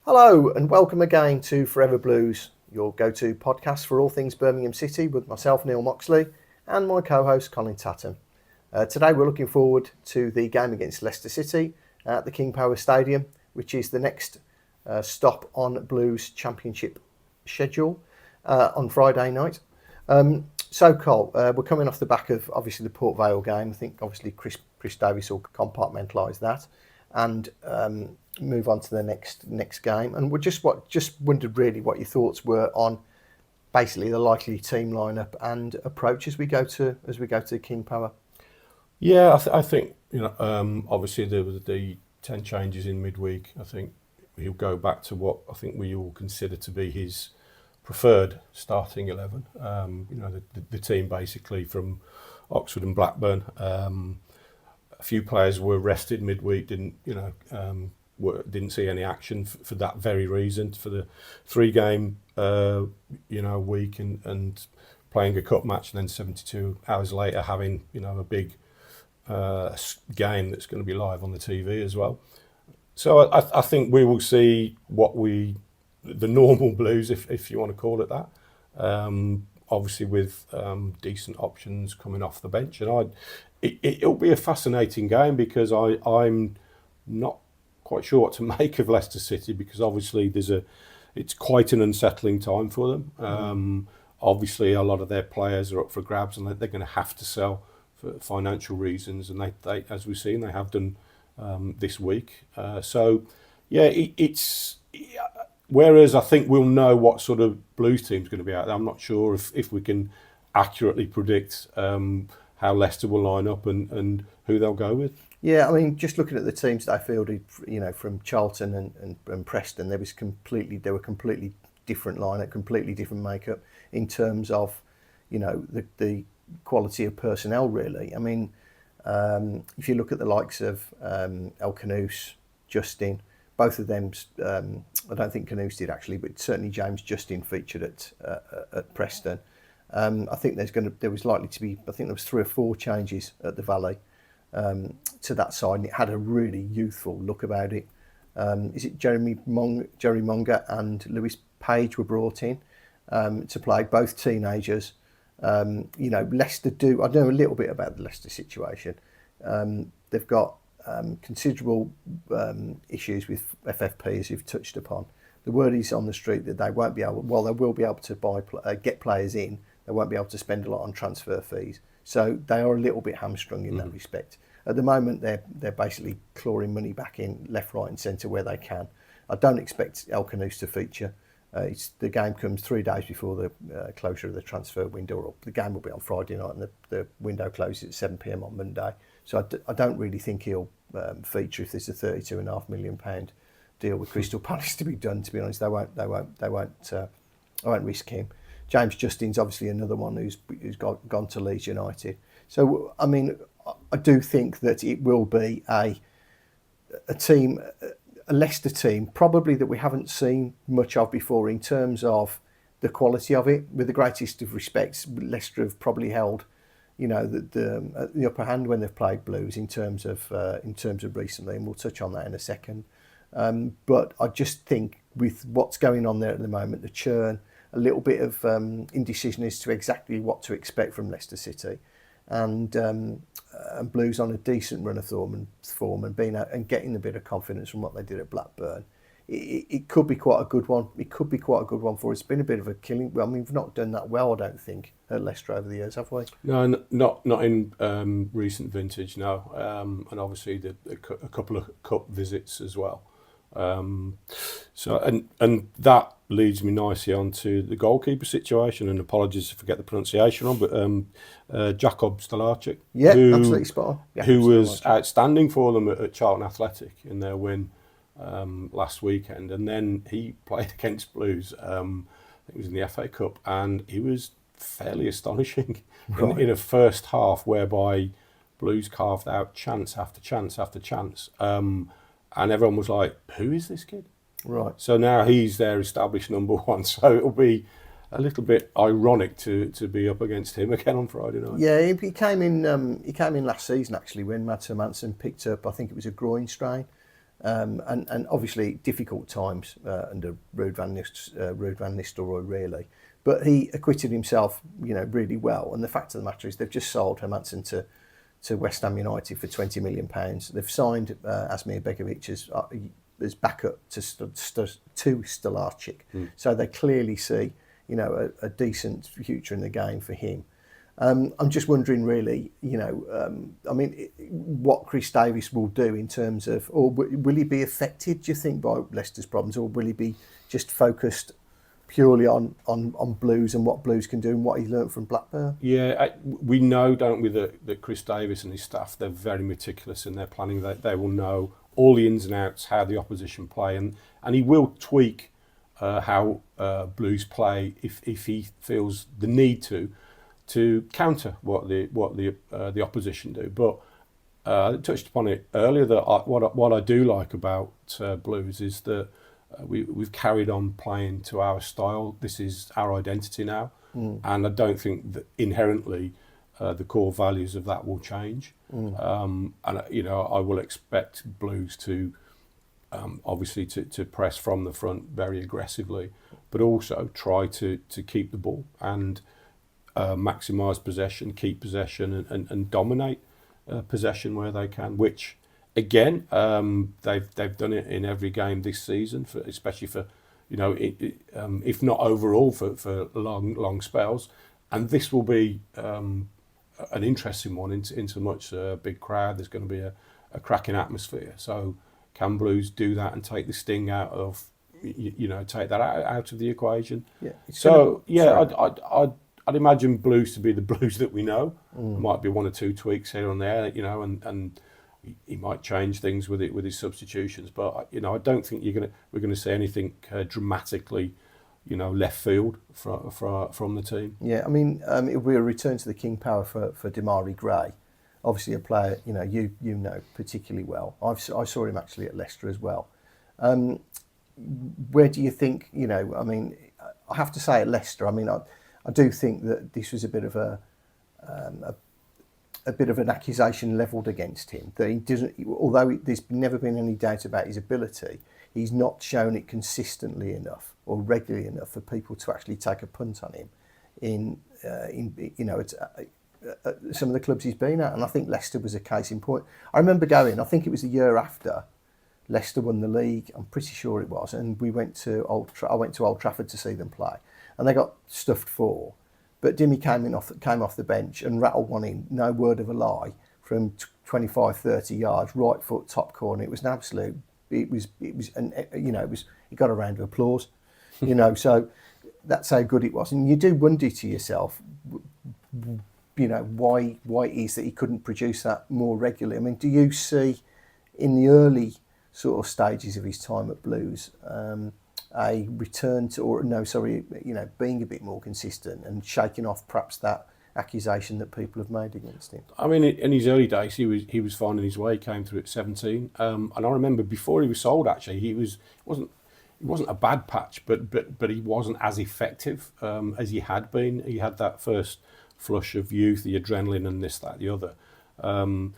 Hello and welcome again to Forever Blues, your go-to podcast for all things Birmingham City with myself, Neil Moxley, and my co-host, Colin Tattum. Today we're looking forward to the game against Leicester City at the King Power Stadium, which is the next stop on Blues Championship schedule on Friday night. Cole, we're coming off the back of obviously the Port Vale game. I think obviously Chris Davies will compartmentalise that and move on to the next game. And we just wondered really what your thoughts were on basically the likely team lineup and approach as we go to King Power. Yeah, I think obviously there was the 10 changes in midweek. I think he'll go back to what I think we all consider to be his preferred starting 11. The team basically from Oxford and Blackburn. A few players were rested midweek, didn't see any action for that very reason, for the 3-game week and playing a cup match, and then 72 hours later having a big game that's going to be live on the TV as well. So I think we will see the normal Blues, if you want to call it that. Obviously with decent options coming off the bench, and it'll be a fascinating game because I'm not quite sure what to make of Leicester City, because obviously it's quite an unsettling time for them. Obviously a lot of their players are up for grabs and they're going to have to sell for financial reasons, and they as we've seen, they have done this week. It's whereas I think we'll know what sort of Blues team's going to be out there. I'm not sure if we can accurately predict how Leicester will line up and who they'll go with. Yeah, I mean, just looking at the teams that I fielded, from Charlton and Preston, they were completely different lineup, completely different makeup in terms of, the quality of personnel. Really, I mean, if you look at the likes of El Canouse, Justin, both of them, I don't think Canouse did actually, but certainly James Justin featured at Preston. I think there was likely to be, I think there was 3 or 4 changes at the Valley to that side, and it had a really youthful look about it. Is it Jerry Monger and Lewis Page were brought in to play, both teenagers. Leicester I know a little bit about the Leicester situation. They've got considerable issues with FFP, as you've touched upon. The word is on the street that they won't be able, well, they will be able to get players in. They won't be able to spend a lot on transfer fees. So they are a little bit hamstrung in that respect. At the moment, they're basically clawing money back in left, right and centre where they can. I don't expect El Canouse to feature. The game comes 3 days before the closure of the transfer window. Or the game will be on Friday night and the window closes at 7 p.m. on Monday. So I don't really think he'll feature if there's a £32.5 million deal with Crystal Palace to be done. To be honest, I won't risk him. James Justin's obviously another one who's gone to Leeds United. So I mean, I do think that it will be a Leicester team, probably that we haven't seen much of before in terms of the quality of it. With the greatest of respects, Leicester have probably held, the upper hand when they've played Blues in terms of recently, and we'll touch on that in a second. But I just think with what's going on there at the moment, the churn, a little bit of indecision as to exactly what to expect from Leicester City, and Blues on a decent run of form and getting a bit of confidence from what they did at Blackburn. It could be quite a good one. It could be quite a good one for us. It's been a bit of a killing. Well, I mean, we've not done that well, I don't think, at Leicester over the years, have we? No, not in recent vintage, no. And obviously a couple of cup visits as well. So that leads me nicely on to the goalkeeper situation, and apologies if I get the pronunciation on, but Jakub Stolarczyk, absolutely spot on. Yeah, who was outstanding for them at Charlton Athletic in their win last weekend, and then he played against Blues. I think it was in the FA Cup, and he was fairly astonishing in a first half whereby Blues carved out chance after chance after chance. And everyone was like, who is this kid? Right. So now he's their established number one. So it'll be a little bit ironic to be up against him again on Friday night. Yeah, he came in last season actually when Matt Hermansen picked up, I think it was a groin strain, and obviously difficult times under Ruud van Nistelrooy, really. But he acquitted himself, really well. And the fact of the matter is, they've just sold Hermansen to West Ham United for £20 million. They've signed Asmir Begovic as backup to Stolarczyk. So they clearly see, a decent future in the game for him. I'm just wondering, really, what Chris Davies will do in terms of, or will he be affected, do you think, by Leicester's problems, or will he be just focused purely on Blues and what Blues can do and what he learnt from Blackburn? Yeah, we know, don't we, that Chris Davies and his staff, they're very meticulous in their planning. They will know all the ins and outs, how the opposition play, and he will tweak how Blues play if he feels the need to counter what the opposition do. But I touched upon it earlier that what I do like about Blues is that we've carried on playing to our style. This is our identity now, and I don't think that inherently the core values of that will change. And I will expect Blues to obviously to press from the front very aggressively, but also try to keep the ball and maximise possession, keep possession, and dominate possession where they can. Which, again, they've done it in every game this season, especially for if not overall for long spells. And this will be an interesting one into much big crowd. There's going to be a cracking atmosphere. So can Blues do that and take the sting out of take that out of the equation? Yeah. So I'd imagine Blues to be the Blues that we know. There might be one or two tweaks here and there, and he might change things with his substitutions. But I don't think we're gonna see anything dramatically, left field from the team. Yeah, it will be a return to the king power for Demarai Gray. Obviously, a player you know particularly well. I saw him actually at Leicester as well. Where do you think? I have to say at Leicester. I do think that this was a bit of an accusation levelled against him, that he doesn't. Although there's never been any doubt about his ability, he's not shown it consistently enough or regularly enough for people to actually take a punt on him in some of the clubs he's been at. And I think Leicester was a case in point. I remember going. I think it was the year after Leicester won the league. I'm pretty sure it was, and I went to Old Trafford to see them play. And they got stuffed 4. But Dimmy came off the bench and rattled one in, no word of a lie, from 25, 30 yards, right foot, top corner. It was an absolute, he got a round of applause, so that's how good it was. And you do wonder to yourself, why it is that he couldn't produce that more regularly. Do you see in the early sort of stages of his time at Blues, a return to, being a bit more consistent and shaking off perhaps that accusation that people have made against him? In his early days, he was finding his way. He came through at 17, and I remember before he was sold, actually, he wasn't a bad patch, but he wasn't as effective as he had been. He had that first flush of youth, the adrenaline, and this, that, the other. And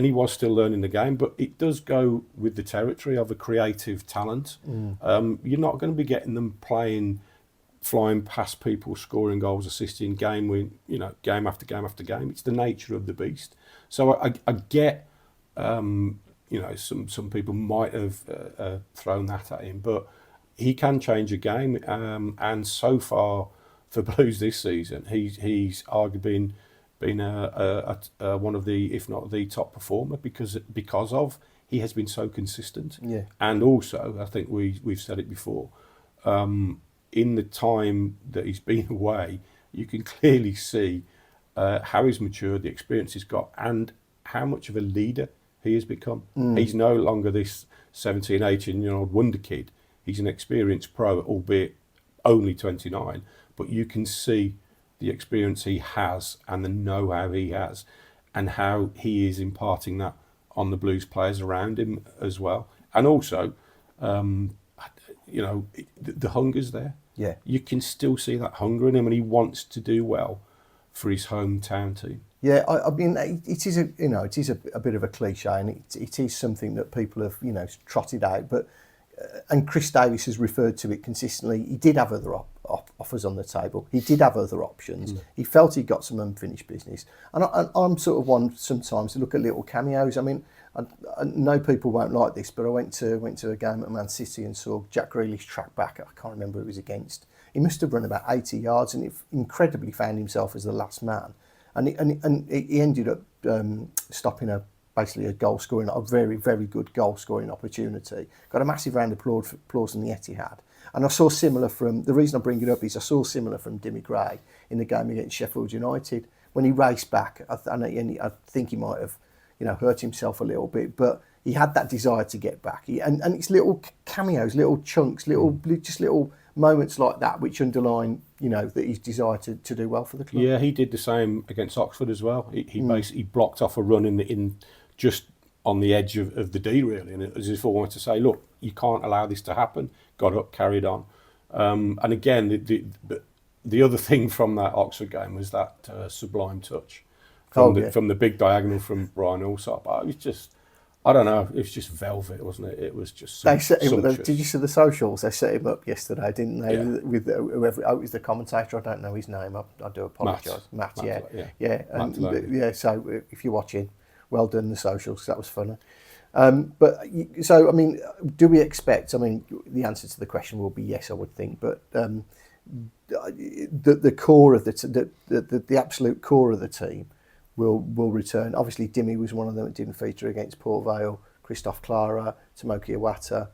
he was still learning the game, but it does go with the territory of a creative talent. You're not going to be getting them flying past people, scoring goals, assisting, game after game after game. It's the nature of the beast. So I get, some people might have thrown that at him, but he can change a game. And so far for Blues this season, he's arguably been one of the, if not the top performer, because he has been so consistent. Yeah. And also, I think we've said it before, in the time that he's been away, you can clearly see how he's matured, the experience he's got, and how much of a leader he has become. He's no longer this 17, 18-year-old wonder kid. He's an experienced pro, albeit only 29, but you can see the experience he has and the know-how he has, and how he is imparting that on the Blues players around him as well. And also, the hunger's there. Yeah, you can still see that hunger in him, and he wants to do well for his hometown team. Yeah, I mean, it is a bit of a cliche, and it is something that people have trotted out. But and Chris Davis has referred to it consistently. He did have other offers on the table. He did have other options. He felt he got some unfinished business, and I'm sort of one sometimes to look at little cameos. I mean, I know people won't like this, but I went to a game at Man City and saw Jack Grealish track back. I can't remember who it was against. He must have run about 80 yards, and he incredibly found himself as the last man. And he ended up stopping basically a goal scoring, a very, very good goal scoring opportunity. Got a massive round of applause from the Etihad. And I saw similar the reason I bring it up is I saw similar from Demarai Gray in the game against Sheffield United. When he raced back, I think he might have hurt himself a little bit, but he had that desire to get back. And it's little cameos, little chunks, just little moments like that which underline that he's desire to do well for the club. Yeah, he did the same against Oxford as well. He basically blocked off a run in just on the edge of the D, really, and as if I wanted to say, look, you can't allow this to happen. Got up, carried on, and again, the other thing from that Oxford game was that sublime touch from the big diagonal from Brian Allsop. It was just, I don't know, it was just velvet, wasn't it? It was just they set him up. Did you see the socials? They set him up yesterday, didn't they? Yeah. With whoever, it was the commentator. I don't know his name. I do apologise. Matt, yeah. So if you're watching, well done, the socials. That was funny. So I mean, do we expect? I mean, the answer to the question will be yes, I would think. But the core of the absolute core of the team will return. Obviously, Dimmy was one of them that didn't feature against Port Vale. Christophe Clara, Tomoki Iwata.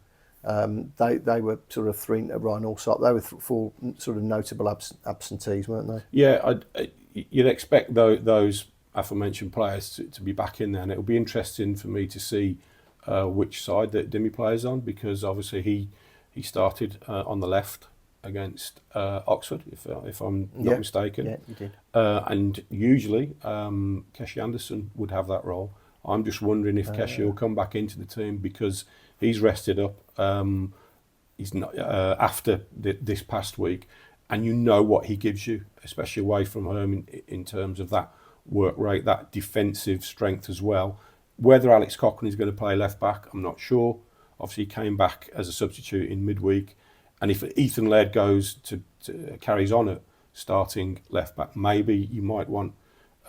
They were sort of three. Ryan Allsop. They were four sort of notable absentees, weren't they? Yeah, you'd expect those aforementioned players to be back in there, and it'll be interesting for me to see which side that Dimmy plays on, because obviously he started on the left against Oxford, if I'm not mistaken. Yeah, you did. And usually Keshi Anderson would have that role. I'm just wondering if Keshi will come back into the team because he's rested up. He's not after this past week, and what he gives you, especially away from home in terms of that work rate, that defensive strength as well. Whether Alex Cochrane is going to play left back, I'm not sure. Obviously, he came back as a substitute in midweek. And if Ethan Laird carries on at starting left back, maybe you might want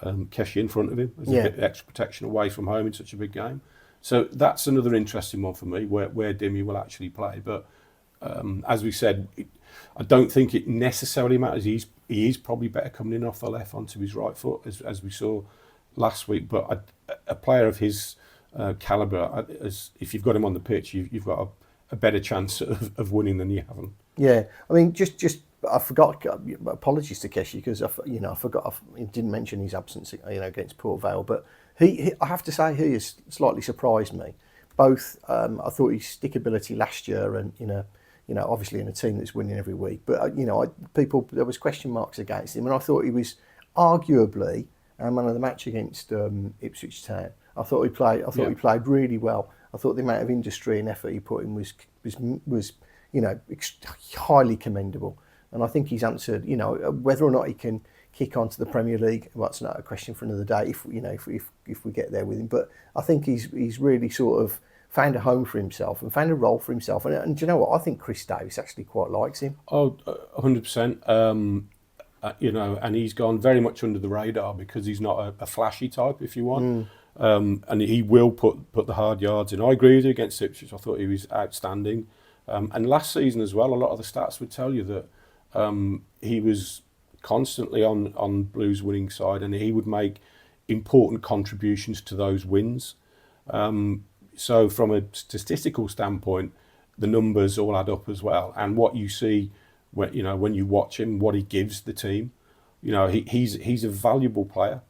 Keshi in front of him as a bit of extra protection away from home in such a big game. So that's another interesting one for me, where Dimmy will actually play. But as we said, I don't think it necessarily matters. He is probably better coming in off the left onto his right foot, as we saw last week. But a player of his calibre, if you've got him on the pitch, you've got a better chance of winning than you haven't. Yeah, I mean, just I forgot. Apologies to Keshi because I forgot. I didn't mention his absence, against Port Vale. But he I have to say, he has slightly surprised me. Both, I thought his stickability last year, and obviously in a team that's winning every week. But there was question marks against him, and I thought he was arguably man of the match against Ipswich Town. I thought he played really well. I thought the amount of industry and effort he put in was highly commendable. And I think he's answered, whether or not he can kick on to the Premier League, well, that's not a question for another day if we get there with him. But I think he's really sort of found a home for himself and found a role for himself. And do you know what? I think Chris Davis actually quite likes him. Oh, 100%. And he's gone very much under the radar because he's not a flashy type, if you want. And he will put the hard yards in. I agree with you against Ipswich. I thought he was outstanding. And last season as well, a lot of the stats would tell you that he was constantly on Blues' winning side, and he would make important contributions to those wins. So from a statistical standpoint, the numbers all add up as well. And what you see when you watch him, what he gives the team, he's a valuable player.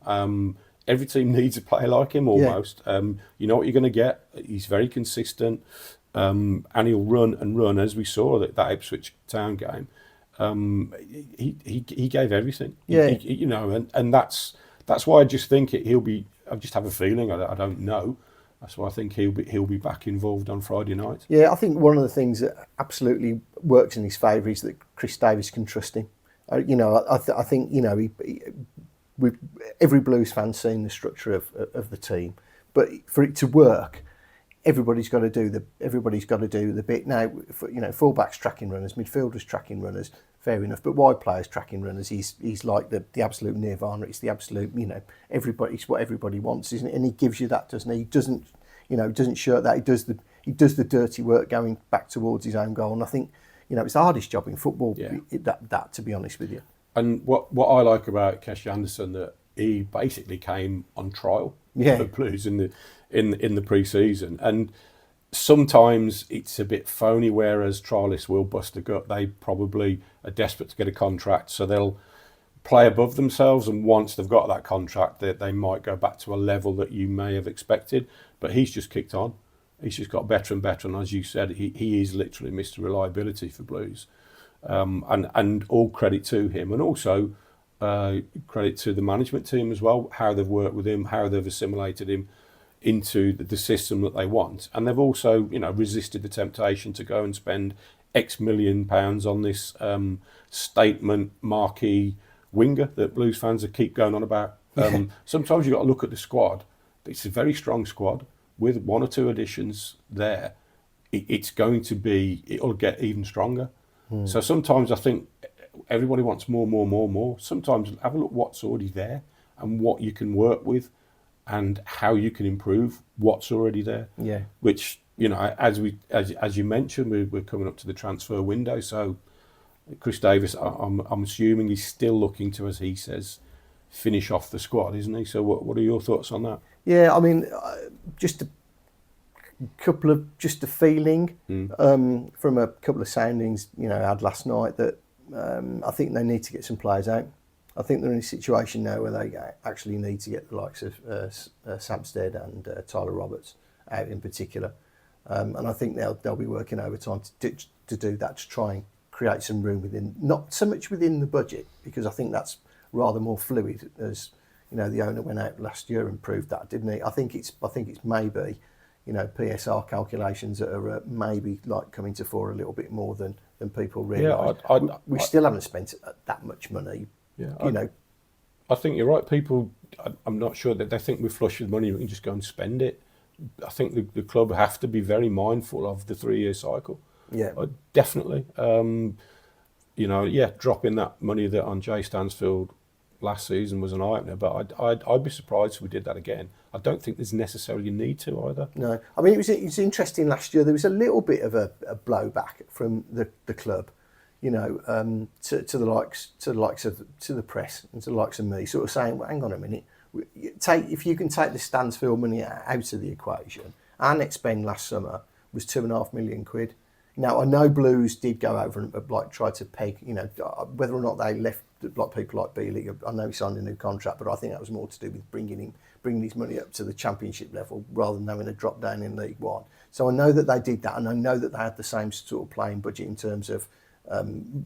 Every team needs a player like him almost. Yeah. You know what you're going to get. He's very consistent, and he'll run as we saw that Ipswich Town game. He gave everything. Yeah. And that's why I just think he'll be. I just have a feeling. I don't know. That's why I think he'll be back involved on Friday night. Yeah, I think one of the things that absolutely works in his favour is that Chris Davis can trust him. I think every Blues fan seen the structure of the team, but for it to work, everybody's got to do the bit. Now, fullbacks tracking runners, midfielders tracking runners, fair enough. But wide players tracking runners, he's like the absolute nirvana. It's the absolute, it's what everybody wants, isn't it? And he gives you that, doesn't he? He doesn't shirk that. He does the dirty work going back towards his own goal. And I think, it's the hardest job in football. Yeah. That to be honest with you. And what I like about Keshi Anderson, that he basically came on trial for the Blues in the pre-season, and sometimes it's a bit phony, whereas trialists will bust a gut. They probably are desperate to get a contract, so they'll play above themselves, and once they've got that contract, they might go back to a level that you may have expected. But he's just kicked on. He's just got better and better, and as you said, he is literally Mr. Reliability for Blues. And all credit to him, and also credit to the management team as well, how they've worked with him, how they've assimilated him into the system that they want. And they've also, resisted the temptation to go and spend X million pounds on this statement marquee winger that Blues fans keep going on about. Sometimes you've got to look at the squad. It's a very strong squad with one or two additions there. It'll get even stronger. So sometimes I think everybody wants more. Sometimes have a look what's already there and what you can work with and how you can improve what's already there. Yeah. Which, as you mentioned, we're coming up to the transfer window. So Chris Davis, I'm assuming he's still looking to, as he says, finish off the squad, isn't he? So what are your thoughts on that? Yeah, I mean, just a feeling from a couple of soundings, I had last night that I think they need to get some players out. I think they're in a situation now where they actually need to get the likes of Samstead and Tyler Roberts out in particular, and I think they'll be working overtime to do that, to try and create some room within, not so much within the budget, because I think that's rather more fluid, as the owner went out last year and proved that, didn't he? I think it's maybe PSR calculations that are maybe like coming to fore a little bit more than people realise. Yeah, we still haven't spent that much money. Yeah, I think you're right. People, I'm not sure that they think we're flush with money, we can just go and spend it. I think the club have to be very mindful of the 3-year cycle. Yeah, definitely. Dropping that money that on Jay Stansfield last season was an eye-opener, but I'd be surprised if we did that again. I don't think there's necessarily a need to either. No, I mean, it was interesting last year. There was a little bit of a blowback from the club, to the likes of the press and to the likes of me, sort of saying, well, hang on a minute, if you can take the Stansfield money out of the equation, our net spend last summer was £2.5 million. Now, I know Blues did go over and try to peg, whether or not they left people like Bealey. I know he signed a new contract, but I think that was more to do with bringing his money up to the Championship level rather than having a drop down in League One. So I know that they did that, and I know that they had the same sort of playing budget in terms of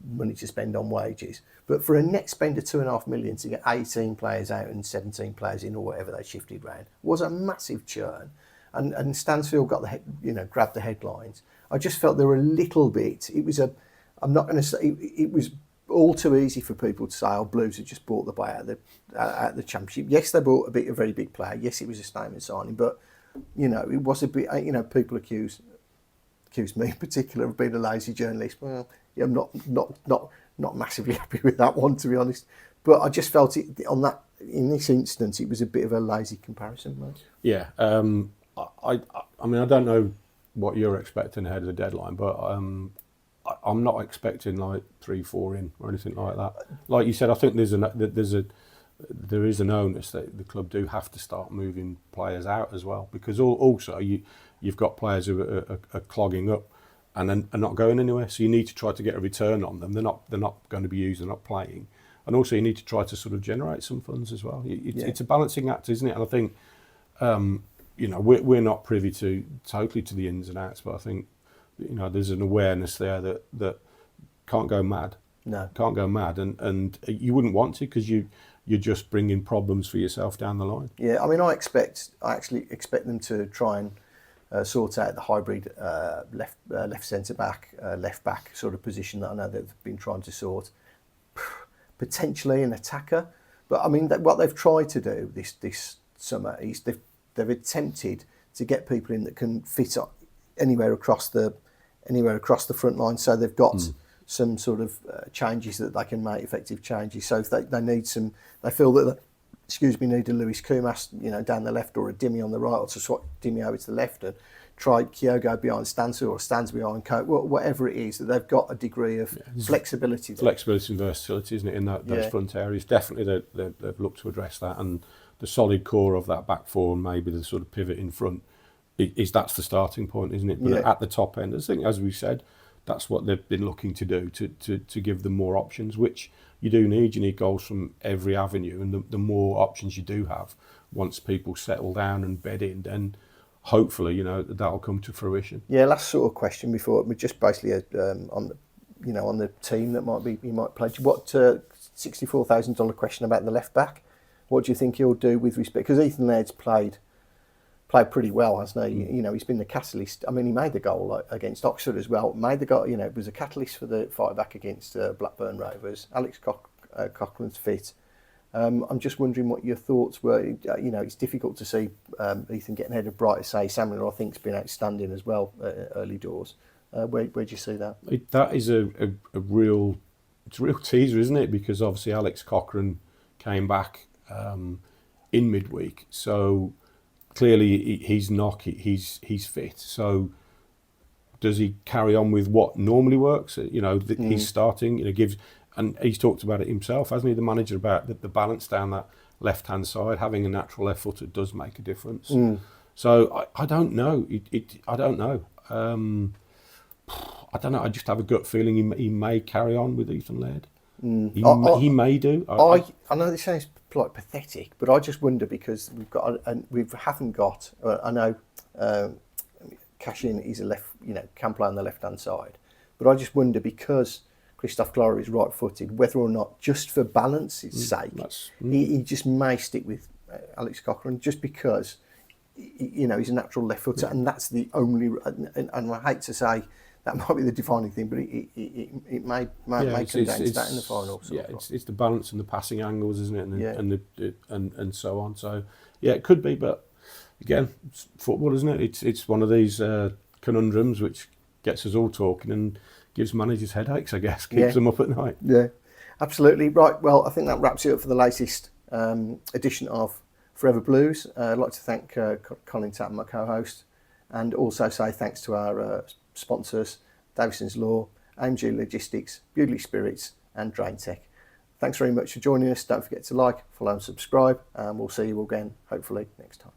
money to spend on wages. But for a net spend of £2.5 million to get 18 players out and 17 players in, or whatever they shifted round, was a massive churn. And Stansfield got grabbed the headlines. I just felt there were a little bit. It was I'm not going to say it was all too easy for people to say, "Oh, Blues had just bought the boy out of the Championship." Yes, they bought a very big player. Yes, it was a statement signing, but it was a bit. People accuse me in particular of being a lazy journalist. Well, yeah, I'm not massively happy with that one, to be honest. But I just felt it in this instance, it was a bit of a lazy comparison, mate. Yeah. I mean, I don't know what you're expecting ahead of the deadline, but I'm not expecting like 3-4 in or anything like that. Like you said, I think there is an onus that the club do have to start moving players out as well, because also you've got players who are clogging up and are not going anywhere. So you need to try to get a return on them. They're not going to be used. They're not playing, and also you need to try to sort of generate some funds as well. It's a balancing act, isn't it? And I think. We're not privy totally to the ins and outs, but I think there's an awareness there that can't go mad. No, can't go mad, and you wouldn't want to, because you're just bringing problems for yourself down the line. Yeah, I mean, I actually expect them to try and sort out the hybrid left centre back, left back sort of position that I know they've been trying to sort. Potentially an attacker. But I mean, what they've tried to do this summer is they've attempted to get people in that can fit anywhere across the front line. So they've got some sort of changes that they can make, effective changes. So if they need some, they feel that need a Lewis Kumas, down the left, or a Dimmy on the right, or to swap Dimmy over to the left and try Kyogo behind Stanza or Stanza behind Coke, whatever it is, that they've got a degree of flexibility. Flexibility and versatility, isn't it, in those front areas? Definitely they've looked to address that, and the solid core of that back four and maybe the sort of pivot in front, that's the starting point, isn't it? But at the top end, I think, as we said, that's what they've been looking to do, to give them more options, which you do need. You need goals from every avenue, and the more options you do have, once people settle down and bed in, then hopefully, that'll come to fruition. Yeah, last sort of question before we just basically on the team that you might play. What $64,000 question about the left back? What do you think he'll do with respect? Because Ethan Laird's played pretty well, hasn't he? He's been the catalyst. I mean, he made the goal against Oxford as well. Made the goal. Was a catalyst for the fight back against Blackburn Rovers. Alex Cochrane's fit. I'm just wondering what your thoughts were. It's difficult to see Ethan getting ahead of Bright. Say Samuel, I think, has been outstanding as well early doors. Where do you see that? That is a real teaser, isn't it? Because obviously Alex Cochrane came back in midweek, so clearly he's he's fit. So does he carry on with what normally works? He's starting. Gives. And he's talked about it himself, hasn't he, the manager, about the balance down that left-hand side. Having a natural left footer does make a difference. So I don't know. I don't know. I don't know. I just have a gut feeling he may carry on with Ethan Laird. He may do. I know this sounds like pathetic, but I just wonder, because we haven't got. I know Keshi is a left, can play on the left-hand side, but I just wonder, because Christophe Glory is right-footed, whether or not, just for balance's sake, he just may stick with Alex Cochrane, just because he's a natural left footer, and that's the only. And I hate to say that might be the defining thing, but it may come down to that in the final. It's the balance and the passing angles, isn't it? And so on. So it could be, but again, it's football, isn't it? It's one of these conundrums which gets us all talking and gives managers headaches, I guess, keeps them up at night. Yeah, absolutely. Right, well, I think that wraps it up for the latest edition of Forever Blues. I'd like to thank Colin Tattum, my co-host, and also say thanks to our sponsors, Davison's Law, AMG Logistics, Bewdley Spirits, and Drain Tech. Thanks very much for joining us. Don't forget to like, follow and subscribe, and we'll see you again, hopefully, next time.